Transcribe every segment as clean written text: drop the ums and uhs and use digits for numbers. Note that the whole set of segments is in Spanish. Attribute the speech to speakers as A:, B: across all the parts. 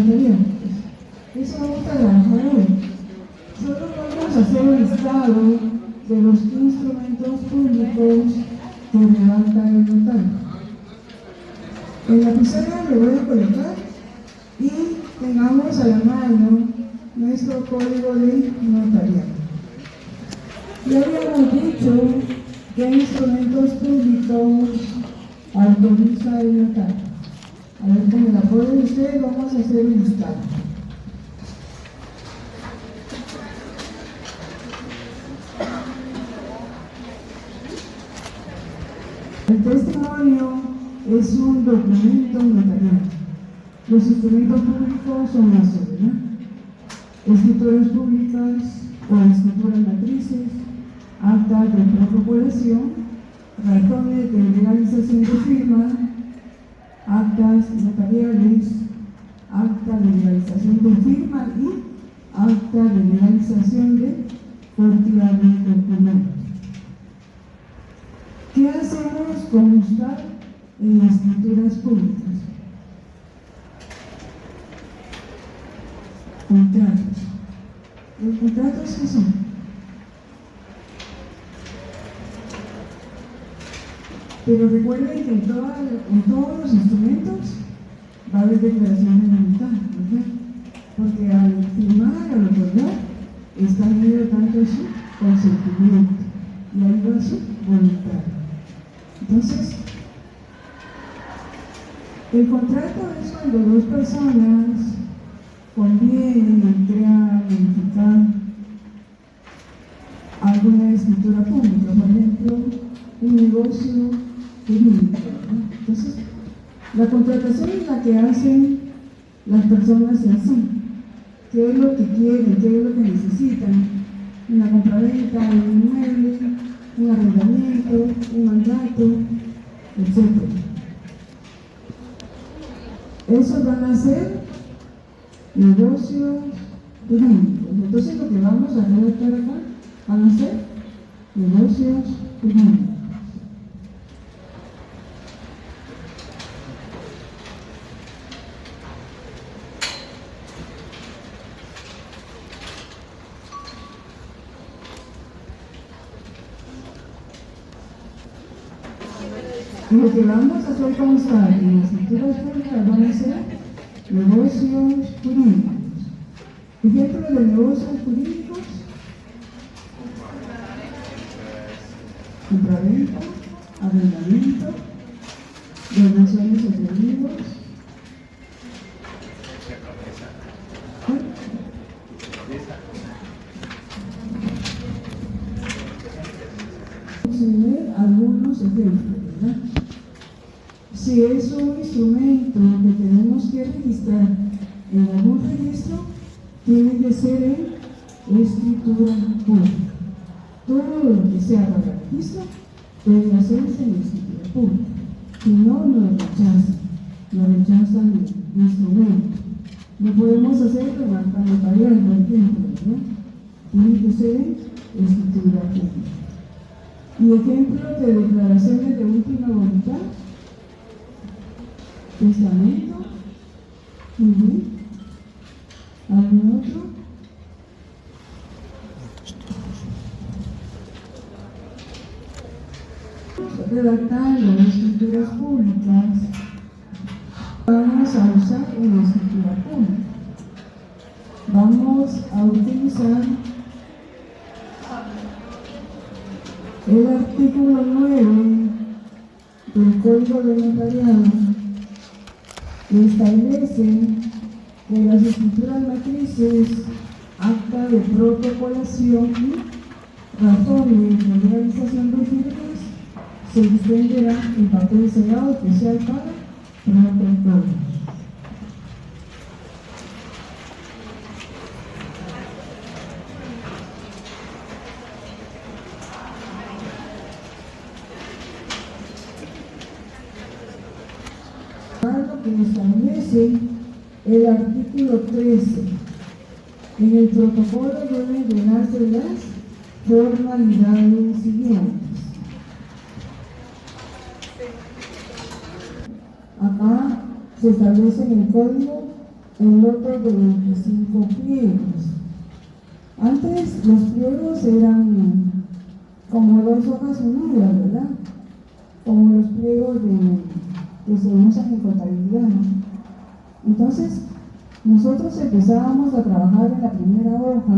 A: notarial. Eso vamos a trabajar hoy. Solo vamos a hacer un listado de los instrumentos públicos que redacta el notario. En la pizarra le voy a colocar y tengamos a la mano nuestro código de notariado. Ya habíamos dicho qué instrumentos públicos autoriza el notario. A ver, con el apoyo de ustedes vamos a hacer un listado. El testimonio es un documento notarial. Los instrumentos públicos son las obras, escrituras públicas o escrituras matrices, actas de protocolación, razones de legalización de firma, actas notariales, acta de legalización de firma y acta de legalización de copia de documentos. ¿Qué hacemos constar en las escrituras públicas? Contratos. ¿Los contratos qué son? Pero recuerden que en todos los instrumentos va a haber declaración de voluntad, ¿verdad? Porque al firmar, al otorgar, está unido tanto su consentimiento y ahí va su voluntad. Entonces, el contrato es cuando dos personas convienen en crear, modificar alguna escritura pública, por ejemplo, un negocio jurídico, ¿no? Entonces, la contratación es la que hacen las personas así. ¿Qué es lo que quieren? ¿Qué es lo que necesitan? Una compraventa de un inmueble, un arrendamiento, un mandato, etc. Esos van a ser negocios jurídicos. Entonces lo que vamos a redactar acá van a ser negocios jurídicos. Lo que vamos a hacer constar en las escrituras públicas van a ser negocios jurídicos. Ejemplos de negocios jurídicos: compraventa, arrendamiento, donaciones entre amigos, algunos ejemplos, ¿verdad? Si es un instrumento que tenemos que registrar en algún registro, tiene que ser en escritura pública. Todo lo que sea para registro debe hacerse en escritura pública. Si no, nos rechazan el instrumento. No podemos hacerlo en acta notarial, por ejemplo, ¿no? Tiene que ser en escritura pública. Y ejemplos de declaraciones de última voluntad: testamento. ¿Algún otro? Redactando escrituras públicas, vamos a usar una escritura pública. Vamos a utilizar el artículo 9 del Código de Notariado, que establece que las escrituras matrices, acta de protocolación y razones de legalización de firmas se extenderán en papel sellado especial para protocolos. Lo que establece el artículo 13. En el protocolo deben llenarse las formalidades siguientes. Acá se establece en el código el lote de 25 pliegos. Antes los pliegos eran como dos hojas unidas, ¿verdad? Como los pliegos que se usan en contabilidad, ¿no? Entonces, nosotros empezábamos a trabajar en la primera hoja.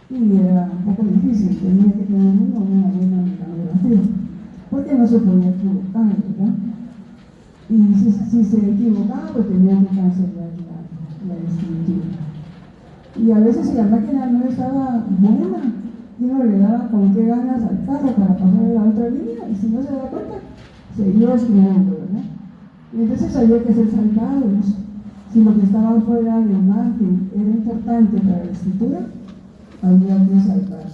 A: Y era un poco difícil, tenía que tener una buena mecanografía, porque no se podía equivocar, ¿verdad? Y si se equivocaba, pues tenía que cancelar la escritura. Y a veces si la máquina no estaba buena, uno le daba con qué ganas al carro para pasar a la otra línea, y si no se da cuenta, seguía escribiendo, ¿verdad? Y entonces había que hacer saltados. Si lo que estaba fuera del margen era importante para la escritura, había que saltar.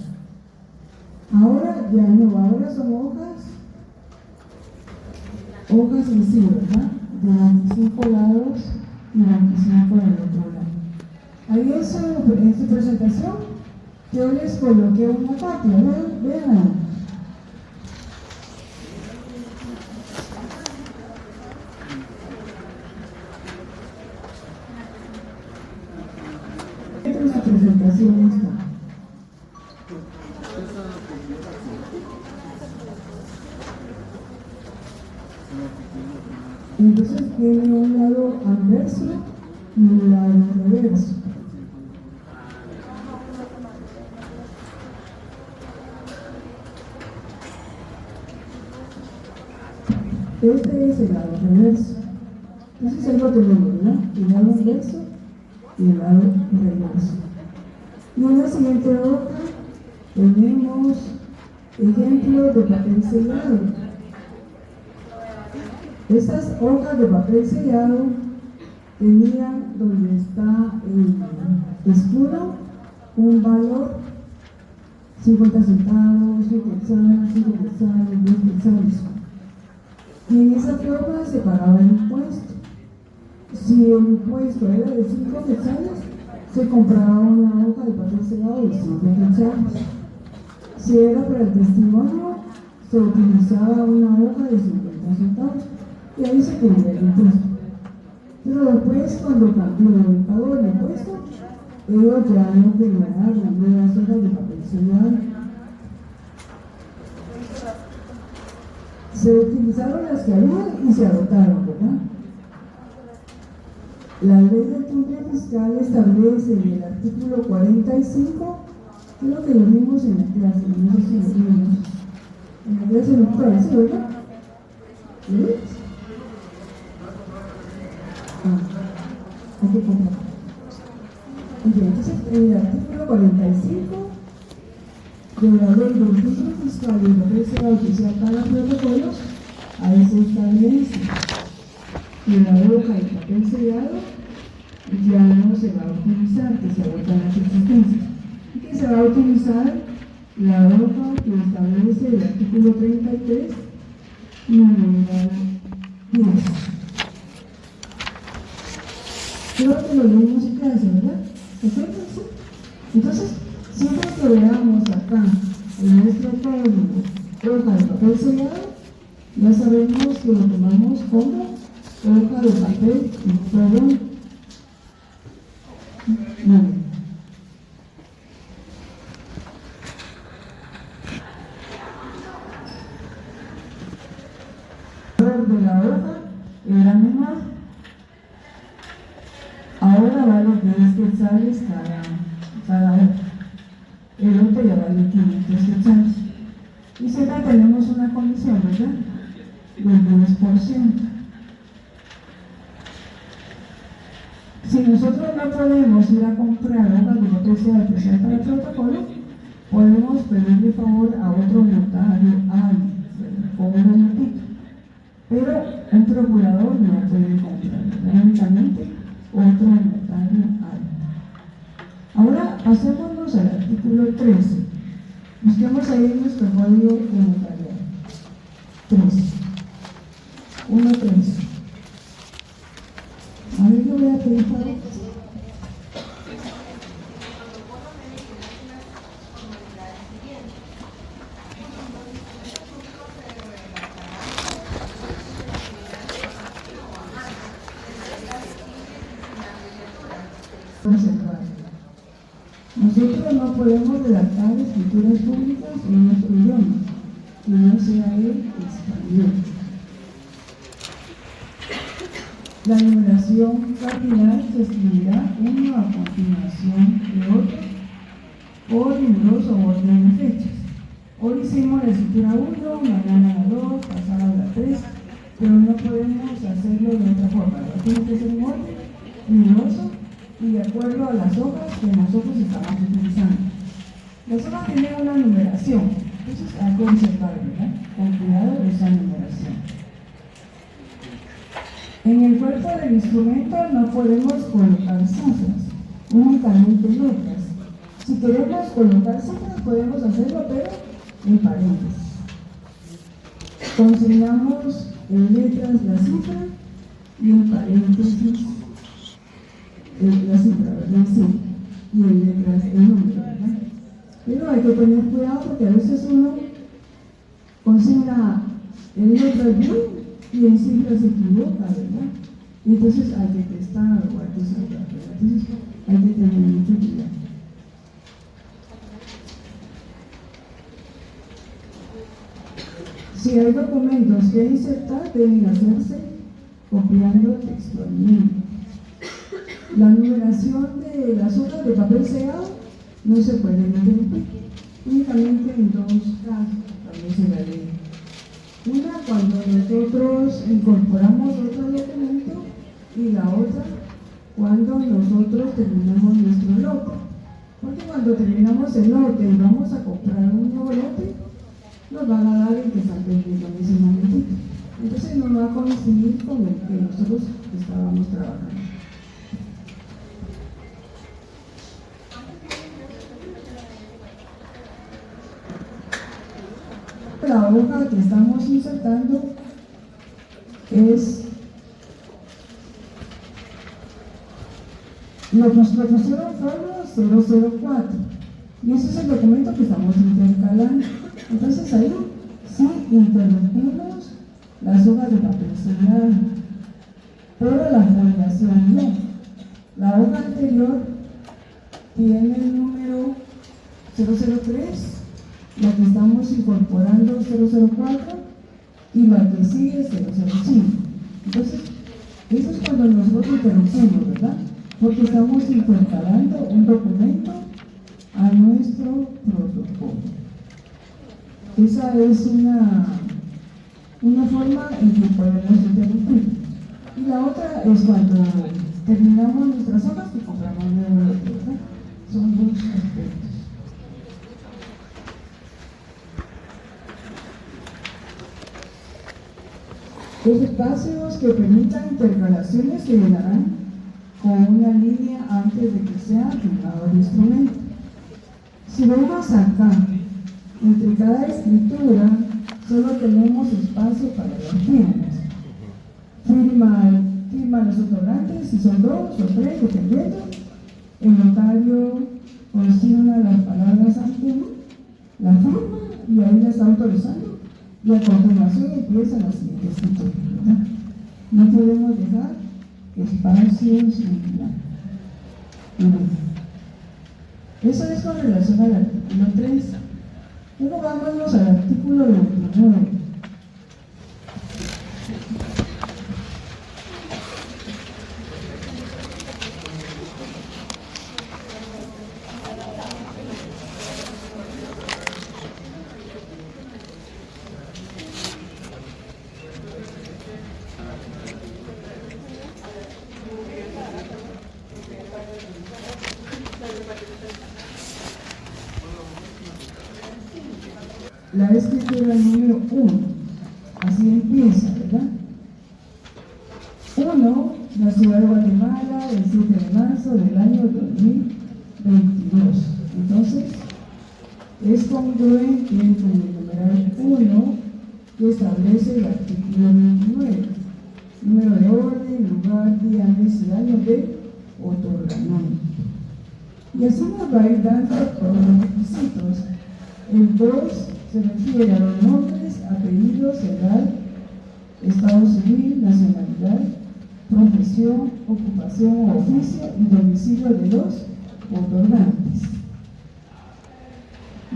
A: Ahora ya no, ahora son hojas en sí, ¿verdad? De 25 lados y 25 del otro lado. Ahí en su presentación yo les coloqué una patria, vean. Esta es una presentación esta. Entonces tiene un lado anverso y un lado reverso. Este es el lado reverso. Entonces es lo que tenemos, ¿no? El lado anverso y el lado reverso. Y en la siguiente hoja tenemos ejemplos de papel sellado. Estas hojas de papel sellado tenían donde está el escudo un valor 50 centavos, 5 quetzales, 10 quetzales. Y en esa forma se pagaba el impuesto. Si el impuesto era de 5 quetzales, se compraba una hoja de papel sellado de 5 quetzales. Si era para el testimonio, se utilizaba una hoja de 50 centavos. Y ahí se cubría el impuesto. Pero después, cuando cambió el pago del impuesto, ellos ya no generaron nuevas hojas de papel sellado. Se utilizaron las que había y se agotaron, ¿verdad? La ley del túnel fiscal establece en el artículo 45, creo que lo vimos en la clase, no sé si lo vimos. En la clase no puede ser, ¿verdad? ¿Sí? Hay que comprobar. Entonces, en el artículo 45 de la ley del registro fiscal y el papel sellado que se cada protocolos, ahí se establece que la hoja y papel sellado ya no se va a utilizar, que se agotan las existencias, y que se va a utilizar la hoja que establece el artículo 33, numeral 10. Creo que lo leímos en clase, ¿verdad? ¿Perfecto? ¿Sí? Entonces, siempre que veamos acá en nuestro código hoja de papel sellado, ya sabemos que lo tomamos como hoja de papel y todo. El valor de la hoja era menor. Ahora vale 10 quetzales cada hoja. El otro ya vale 500 quetzales. Y siempre tenemos una comisión, ¿verdad? Del 10%. Si nosotros no podemos ir a comprar hojas de papel sellado especial para el protocolo, podemos pedirle favor a otro notario, con un momentito. Pero un procurador no puede comprar, únicamente otro notario hay. Ahora pasémonos al artículo 13. Busquemos ahí nuestro código de notariado. 13. 1.13. A ver, yo voy a pedir favor. Nosotros no podemos redactar escrituras públicas en nuestro idioma, que no sea el español. La numeración cardinal se escribirá uno a continuación de otro por riguroso orden de fechas. Hoy hicimos la escritura 1, mañana la 2, pasado la 3, pero no podemos hacerlo de otra forma. Tiene que ser un orden riguroso y de acuerdo a las hojas que nosotros estamos utilizando. Las hojas tienen una numeración, entonces hay que observar, ¿verdad? Con cuidado esa numeración. En el cuerpo del instrumento no podemos colocar cifras, únicamente letras. Si queremos colocar cifras podemos hacerlo, pero en paréntesis. Consignamos en letras la cifra y en paréntesis la cifra, ¿verdad? Sí. Y en letras el número, ¿verdad? Pero hay que tener cuidado porque a veces uno consigna en letras bien y en cifras se equivoca, ¿verdad? Y entonces hay que testar o hay que saber, ¿verdad? Entonces hay que tener mucho cuidado. Si hay documentos que insertar, deben hacerse copiando textualmente. La numeración de las hojas de papel sellado no se puede interrumpir, únicamente en dos casos establece la ley. Una, cuando nosotros incorporamos otro documento, y la otra, cuando nosotros terminamos nuestro lote. Porque cuando terminamos el lote y vamos a comprar un nuevo lote, nos van a dar el que están vendiendo en ese momentito. Entonces no va a coincidir con el que nosotros estábamos trabajando. La hoja que estamos insertando es lo que nos propusieron fórmula 004 y ese es el documento que estamos intercalando. Entonces ahí sí interrumpimos las hojas de papel sellado, pero la foliación no. La hoja anterior tiene el número 003, la que estamos incorporando 004 y la que sigue 005. Entonces, eso es cuando nosotros interrumpimos, ¿verdad? Porque estamos intercalando un documento a nuestro protocolo. Esa es una forma en que podemos interrumpir. Y la otra es cuando terminamos nuestras hojas y compramos nuevo lote, ¿verdad? Son dos aspectos. Los espacios que permitan intercalaciones se llenarán con una línea antes de que sea firmado el instrumento. Si vemos acá, entre cada escritura, solo tenemos espacio para las firmas. Firman los otorgantes, si son 2 o 3, dependiendo. El notario consigna las palabras ante la firma y ahí la está autorizando. Y a continuación empieza la siguiente escritura, ¿verdad? No podemos dejar espacios en blanco. Eso es con relación al artículo 3. Luego vámonos al artículo 29. La escritura número 1, así empieza, ¿verdad? 1, la ciudad de Guatemala, el 7 de marzo del año 2022. Entonces, es congruente con el numeral 1 que establece el artículo 29, número de orden, lugar, día, mes y año de otorgamiento. Y así nos va a ir dando todos los requisitos. El 2 se refiere a los nombres, apellidos, edad, estado civil, nacionalidad, profesión, ocupación o oficio y domicilio de los otorgantes.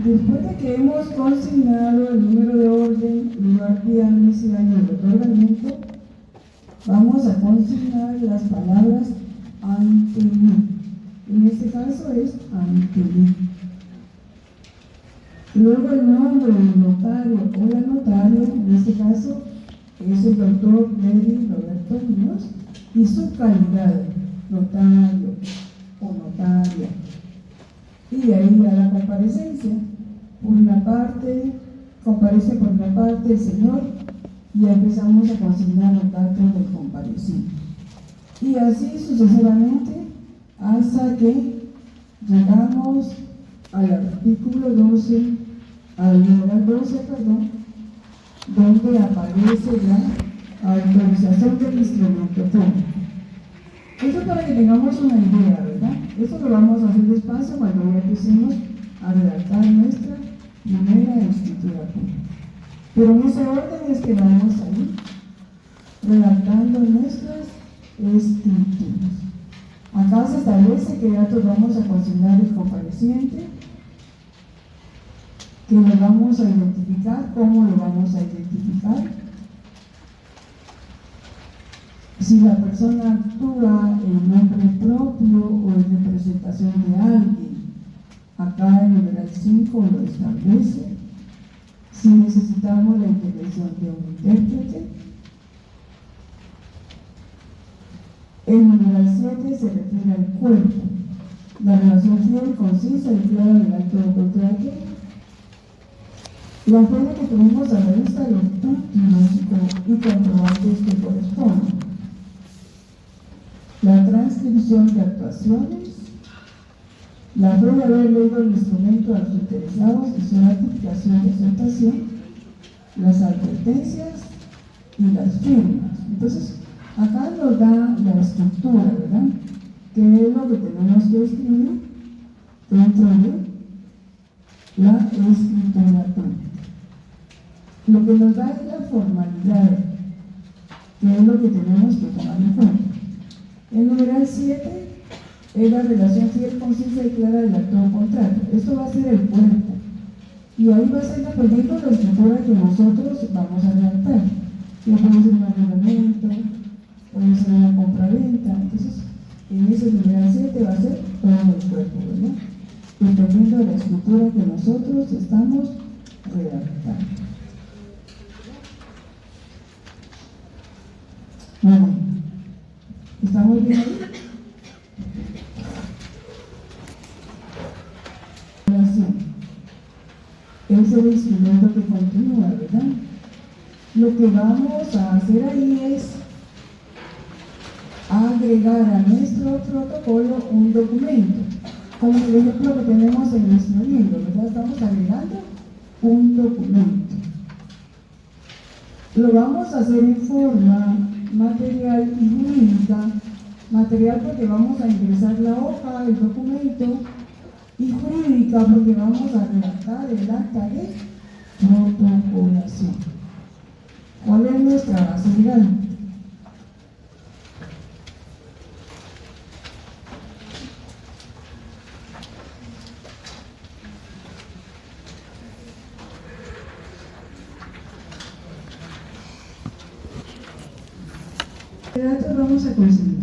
A: Después de que hemos consignado el número de orden, lugar, día, mes y año del otorgamiento, vamos a consignar las palabras ante mí. En este caso es ante mí. Luego el nombre del notario o la notaria, en este caso es el doctor Levi Roberto Muñoz, y su calidad, notario o notaria. Y de ahí a la comparecencia. Por una parte, comparece por una parte el señor y empezamos a consignar los datos del comparecido. Y así sucesivamente hasta que llegamos al artículo 12, al numeral 12, perdón, donde aparece la autorización del instrumento público. Eso para que tengamos una idea, ¿verdad? Eso lo vamos a hacer despacio cuando ya empecemos a redactar nuestra primera escritura pública. Pero en ese orden es que vamos a ir redactando nuestras escrituras. Acá se establece que datos vamos a consignar el compareciente, que lo vamos a identificar, cómo lo vamos a identificar, si la persona actúa en nombre propio o en representación de alguien. Acá en el numeral 5 lo establece. Si necesitamos la intervención de un intérprete. El numeral 7 se refiere al cuerpo. La relación fiel, concisa y clara del acto de contrato. La forma que tuvimos a la vista de los títulos y comprobantes que corresponden. La transcripción de actuaciones. La fe de haber leído el instrumento a los interesados y su ratificación y aceptación, las advertencias y las firmas. Entonces, acá nos da la estructura, ¿verdad? ¿Qué es lo que tenemos que escribir dentro de la escritura pública? Lo que nos da es la formalidad, que es lo que tenemos que tomar en cuenta. El numeral 7 es la relación fiel, concisa y clara del acto de contrato. Esto va a ser el cuerpo. Y ahí va a ser dependiendo de la estructura que nosotros vamos a redactar. Ya puede ser un arrendamiento, puede ser una compraventa. Entonces, en ese numeral 7 va a ser todo el cuerpo, ¿verdad? Dependiendo de la estructura que nosotros estamos redactando. Bueno, ¿estamos bien ahí? Es el instrumento que continúa, ¿verdad? Lo que vamos a hacer ahí es agregar a nuestro protocolo un documento, como el ejemplo que tenemos en nuestro libro, ¿verdad? Estamos agregando un documento. Lo vamos a hacer en forma material y jurídica. Material porque vamos a ingresar la hoja, el documento, y jurídica porque vamos a redactar el acta de protocolación. ¿Cuál es nuestra base legal? ¿Qué datos vamos a conseguir?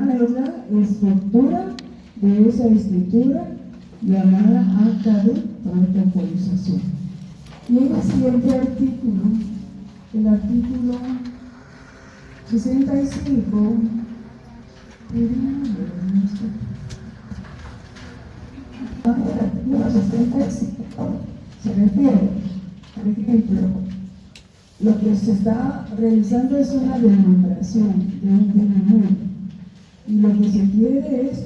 A: Es la estructura de esa escritura llamada acta de protocolización. Y en el siguiente artículo, el artículo 65, se refiere, por ejemplo, lo que se está realizando es una delimitación de un bien inmueble. Y lo que se quiere es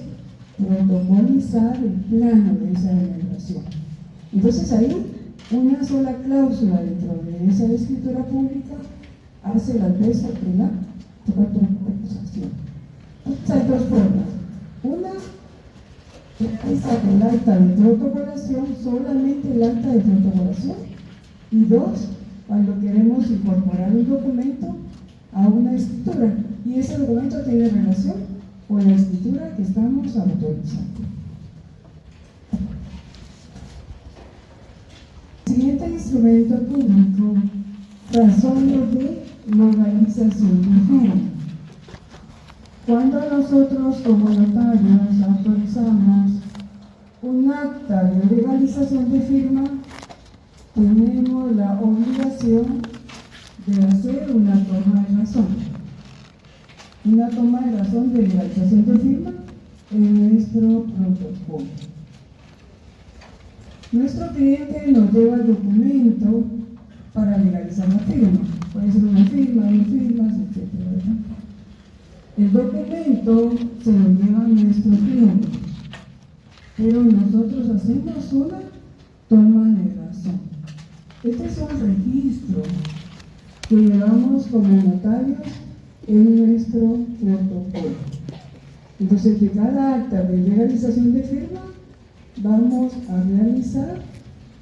A: protocolizar el plano de esa denegación. Entonces ahí una sola cláusula dentro de esa escritura pública hace las veces de la protocolización. Entonces hay dos formas. Una es el acta de protocolación, solamente el acta de protocolación. Y dos, cuando queremos incorporar un documento a una escritura. Y ese documento tiene relación con la escritura que estamos autorizando. Siguiente instrumento público, razones de legalización de firma. Cuando nosotros como notarios autorizamos un acta de legalización de firma, tenemos la obligación de hacer una toma de razón. Una toma de razón de legalización de firma en nuestro protocolo. Nuestro cliente nos lleva el documento para legalizar la firma. Puede ser una firma, dos firmas, etc. El documento se lo lleva a nuestro cliente, pero nosotros hacemos una toma de razón. Este es un registro que llevamos como notarios en nuestro protocolo. Entonces, de cada acta de legalización de firma, vamos a realizar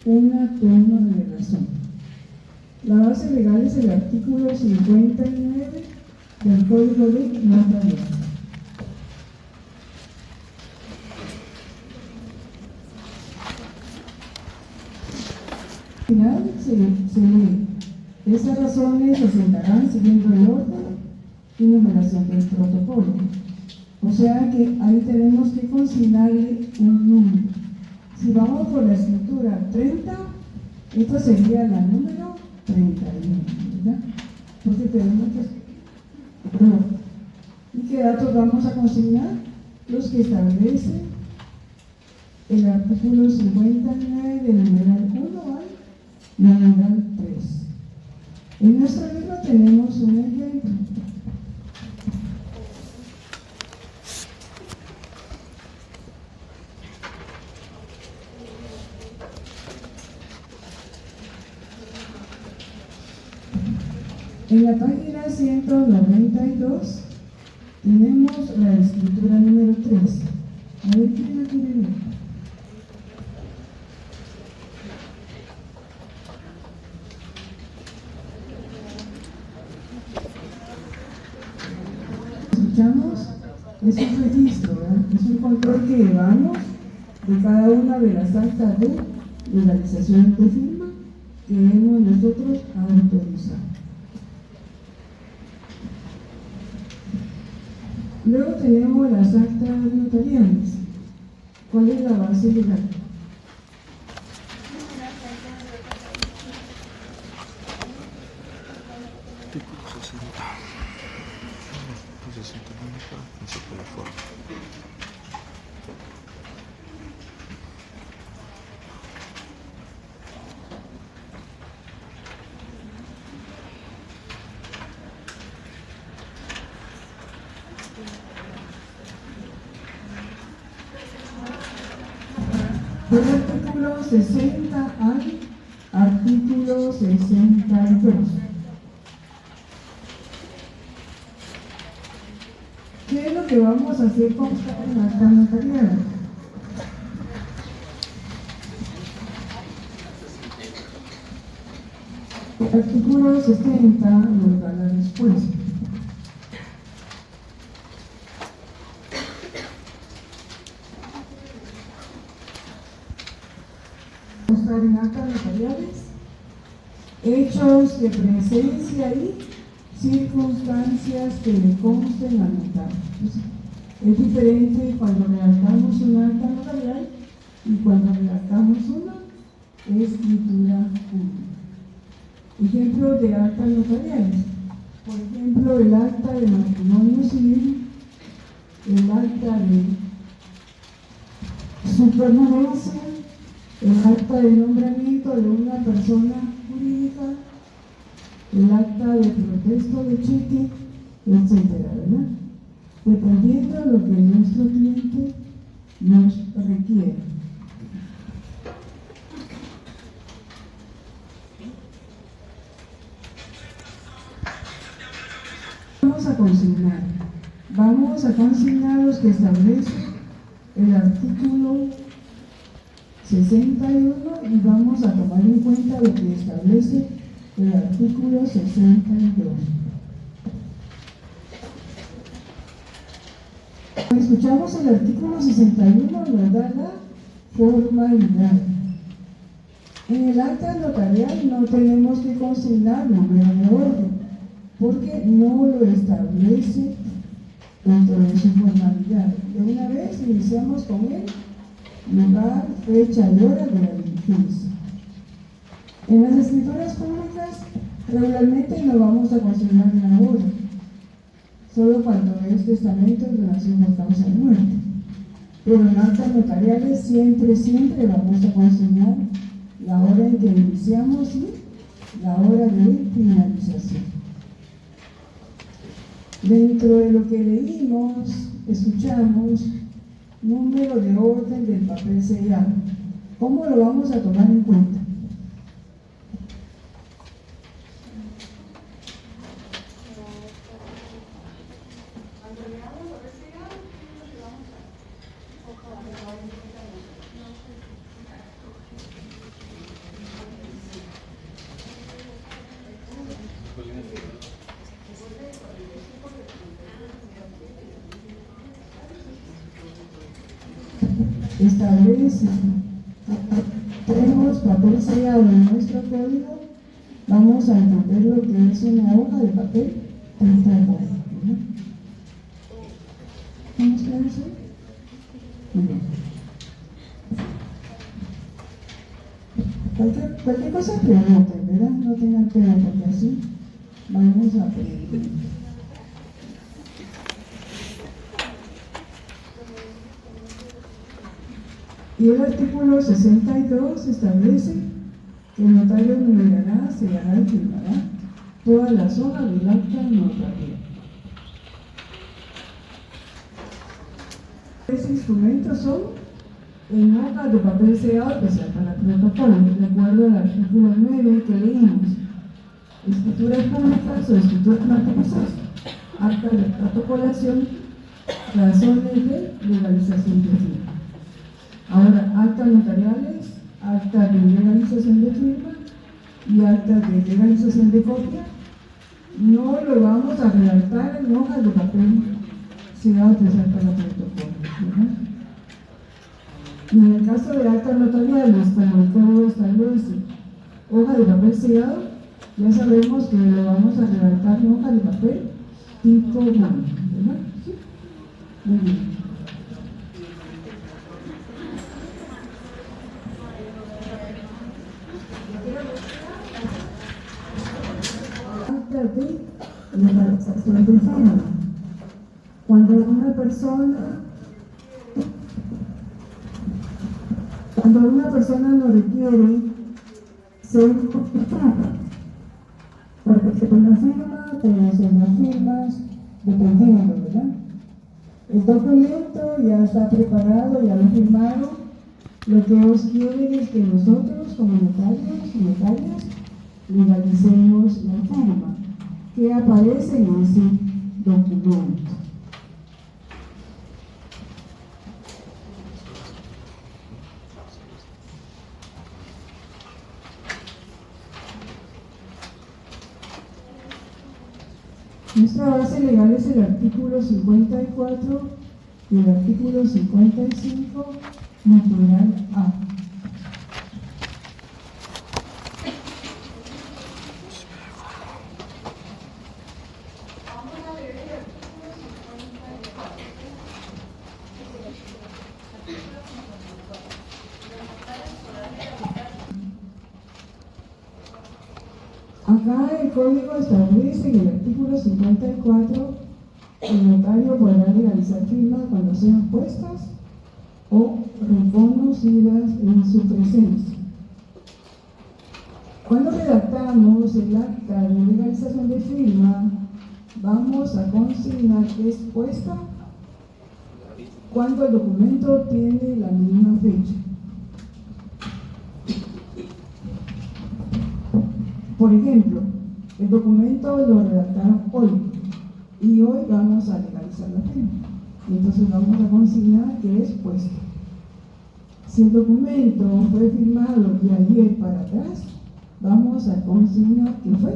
A: una toma de razón. La base legal es el artículo 59 del Código de Notariado. Al final se lee. Esas razones se sentarán siguiendo el orden y numeración del protocolo. O sea que ahí tenemos que consignarle un número. Si vamos por la escritura 30, esta sería la número 31, ¿verdad? Porque tenemos que... ¿Y qué datos vamos a consignar? Los que establece el artículo 59 del numeral 1 al numeral 3. En nuestro libro tenemos un ejemplo. En la página 192 tenemos la escritura número 3. A ver quién la quiere ver. Escuchamos, es un registro, ¿verdad? Es un control que llevamos de cada una de las actas de legalización de firma que hemos nosotros autorizado. Luego tenemos las actas notariales. ¿Cuál es la base legal?
B: Artículo 60. 60 principio de forma.
A: Del artículo 60 al artículo 62. ¿Qué es lo que vamos a hacer constar en la acta notarial? El artículo 60 nos da la respuesta. Constar en actas notariales hechos de presencia y circunstancias que le consten al notario. Es diferente cuando redactamos un acta notarial y cuando redactamos una escritura pública. Ejemplos de actas notariales. Por ejemplo, el acta de matrimonio civil, el acta de supervivencia, el acta de nombramiento de una persona jurídica, el acta de protesto de cheque, etcétera, ¿verdad? Dependiendo de lo que nuestro cliente nos requiere. Vamos a consignar los que establece el artículo 61 y vamos a tomar en cuenta lo que establece el artículo 62. Cuando escuchamos el artículo 61 nos da la formalidad. En el acta notarial no tenemos que consignar número de orden, porque no lo establece dentro de su formalidad. De una vez iniciamos con el lugar, fecha y hora de la diligencia. En las escrituras públicas regularmente no vamos a consignar la hora, solo cuando es testamento de donación por causa de muerte. Pero en actas notariales siempre vamos a consignar la hora en que iniciamos y la hora de finalización. Dentro de lo que leímos, escuchamos, número de orden del papel sellado. ¿Cómo lo vamos a tomar en cuenta? Establece, tenemos papel sellado en nuestro código, vamos a entender lo que es una hoja de papel pintado. ¿Estamos claros hoy? Muy bien. Cualquier cosa pregunten, ¿verdad? No tengan pena, porque así vamos a aprender. Y el artículo 62 establece que el notario numerará, sellará y firmará todas las hojas del acta notarial. Estos instrumentos son en hojas de papel sellado que sea para protocolo, de acuerdo al artículo 9 que leímos. Escrituras públicas o escrituras notariales, acta de protocolación, razones de legalización de firma. Ahora, actas notariales, actas de legalización de firma y actas de legalización de copia, no lo vamos a redactar en hojas de papel sellado que sea para protocolo, ¿verdad? Y en el caso de actas notariales, como el código establece hoja de papel sellado, ya sabemos que lo vamos a redactar en hoja de papel tipo blanco, ¿verdad? ¿Sí? Muy bien. De legalización de firma. Cuando una persona no requiere ser notificada, porque se una firma, puede ser más firmas, dependiendo, ¿verdad? El documento ya está preparado, ya lo firmaron. Lo que os quieren es que nosotros, como notarios y notarias, legalicemos la firma que aparece en ese documento. Nuestra base legal es el artículo 54 y el artículo 55, numeral A. Acá el código establece en el artículo 54 el notario podrá legalizar firmas cuando sean puestas o reconocidas en su presencia. Cuando redactamos el acta de legalización de firma, vamos a consignar que es puesta cuando el documento tiene la misma fecha. Por ejemplo, el documento lo redactaron hoy y hoy vamos a legalizar la firma. Entonces vamos a consignar que es puesto. Si el documento fue firmado de ayer para atrás, vamos a consignar que fue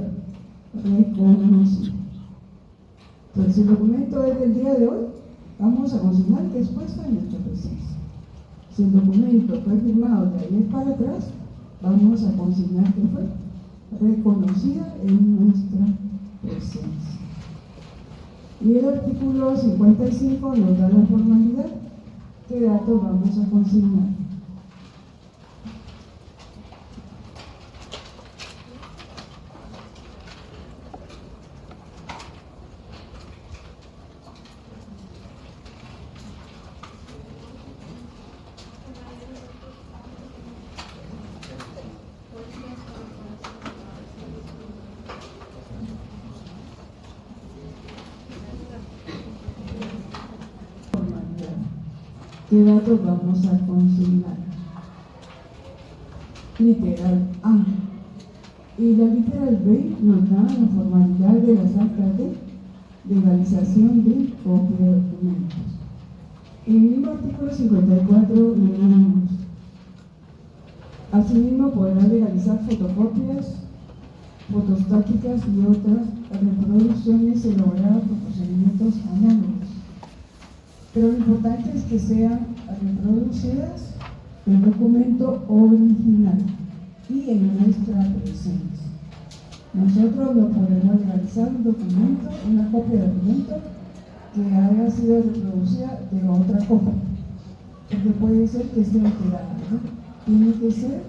A: reconocido. Entonces, si el documento es del día de hoy, vamos a consignar que es puesto en nuestra presencia. Si el documento fue firmado de ayer para atrás, vamos a consignar que fue reconocida en nuestra presencia. Y el artículo 55 nos da la formalidad. ¿Qué datos vamos a consignar? ¿Qué datos vamos a consignar? Literal A. Y la literal B nos da la formalidad de las actas de legalización de copia de documentos. En el mismo artículo 54 leemos: asimismo podrá legalizar fotocopias, fotostáticas y otras reproducciones elaboradas por procedimientos análogos. Pero lo importante es que sean reproducidas el documento original y en nuestra presencia. Nosotros no podemos legalizar un documento, una copia de documento que haya sido reproducida de otra copia, porque puede ser que esté alterada, ¿no? Tiene que ser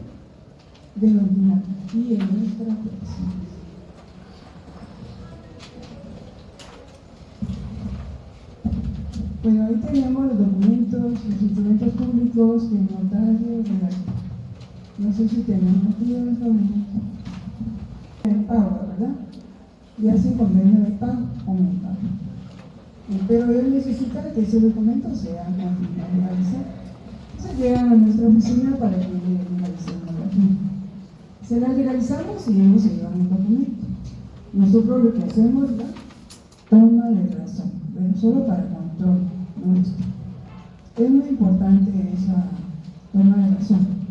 A: del original y en nuestra presencia. Bueno, ahí tenemos los documentos, los instrumentos públicos, el notario, redactor. No sé si tenemos aquí los documentos. El pago, ¿verdad? Ya sin convenio de pago o un pago. Pero él necesita que ese documento sea legalizado. Entonces llegan a nuestra oficina para que legalicemos la firma. Se la legalizamos y ellos se llevan el documento. Nosotros lo que hacemos es la toma de razón, pero solo para control nuestro. Es muy importante esa toma de razón.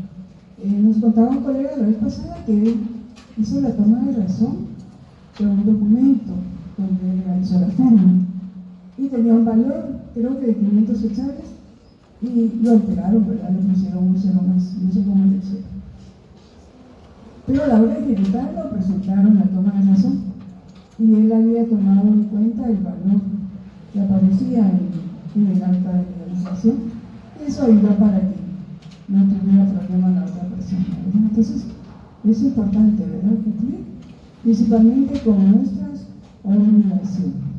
A: Nos contaba un colega la vez pasada que él hizo la toma de razón de un documento donde legalizó la firma y tenía un valor, creo que de 500 quetzales, y lo alteraron, ¿verdad? Le pusieron un cero más, no sé cómo le hicieron. Pero a la hora de ejecutarlo presentaron la toma de razón y él había tomado en cuenta el valor que aparecía en el acta de legalización. Eso ayuda para que no tuviera problema la otra persona, ¿verdad? Entonces, es importante, ¿verdad? Cumplir principalmente con nuestras obligaciones.